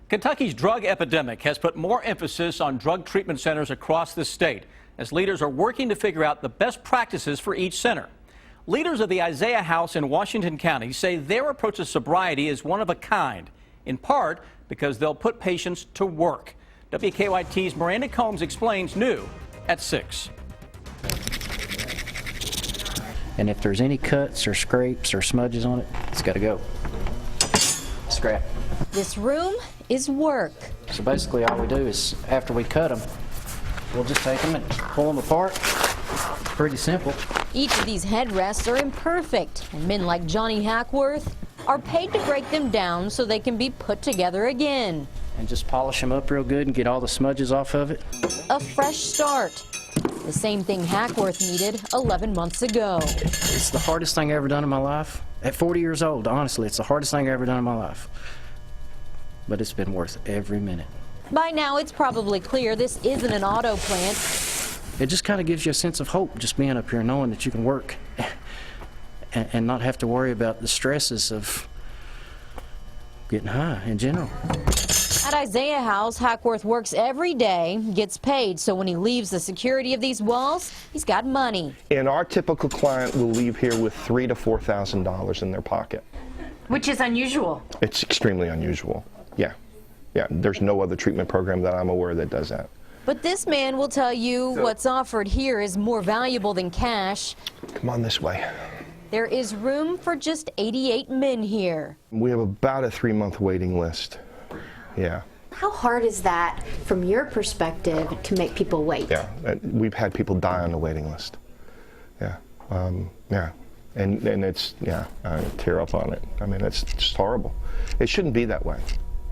Kentucky's drug epidemic has put more emphasis on drug treatment centers across the state as leaders are working to figure out the best practices for each center. Leaders of the Isaiah House in Washington County say their approach to sobriety is one of a kind, in part because they'll put patients to work. WKYT's Miranda Combs explains new at 6. And if there's any cuts or scrapes or smudges on it, it's got to go. Scrap. This room is work. So basically all we do is, after we cut them, we'll just take them and pull them apart. Pretty simple. Each of these headrests are imperfect, and men like Johnny Hackworth are paid to break them down so they can be put together again. And just polish them up real good and get all the smudges off of it. A fresh start. The same thing Hackworth needed 11 months ago. It's the hardest thing I ever done in my life. At 40 years old, honestly, it's the hardest thing I ever done in my life. But it's been worth every minute. By now, it's probably clear this isn't an auto plant. It just kind of gives you a sense of hope, just being up here knowing that you can work and not have to worry about the stresses of getting high in general. At Isaiah House, Hackworth works every day, gets paid, so when he leaves the security of these walls, he's got money. And our typical client will leave here with $3,000 to $4,000 in their pocket. Which is unusual. It's extremely unusual. Yeah, there's no other treatment program that I'm aware that does that. But this man will tell you what's offered here is more valuable than cash. Come on this way. There is room for just 88 men here. We have about a 3-month waiting list. Yeah. How hard is that, from your perspective, to make people wait? Yeah, we've had people die on the waiting list. Yeah, yeah, and it's, yeah, I tear up on it. I mean, it's just horrible. It shouldn't be that way.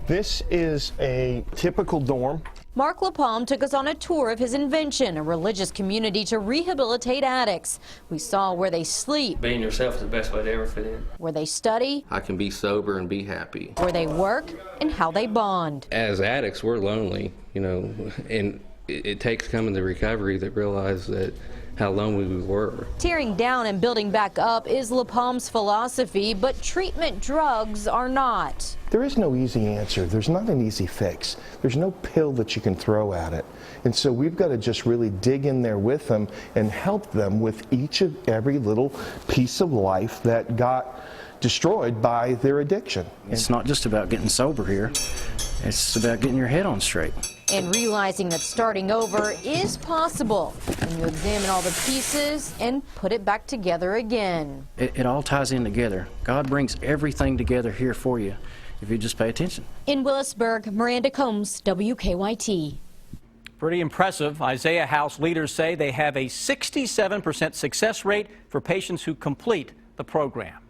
This is a typical dorm. Mark LaPalme took us on a tour of his invention, a religious community to rehabilitate addicts. We saw where they sleep. Being yourself is the best way to ever fit in. Where they study. I can be sober and be happy. Where they work and how they bond. As addicts, we're lonely, you know, and it takes coming to recovery that realize that how lonely we were. Tearing down and building back up is LaPalme's philosophy, but treatment drugs are not. There is no easy answer. There's not an easy fix. There's no pill that you can throw at it. And so we've got to just really dig in there with them and help them with each of every little piece of life that got destroyed by their addiction. It's not just about getting sober here. It's about getting your head on straight. And realizing that starting over is possible when you examine all the pieces and put it back together again. It all ties in together. God brings everything together here for you if you just pay attention. In Willisburg, Miranda Combs, WKYT. Pretty impressive. Isaiah House leaders say they have a 67% success rate for patients who complete the program.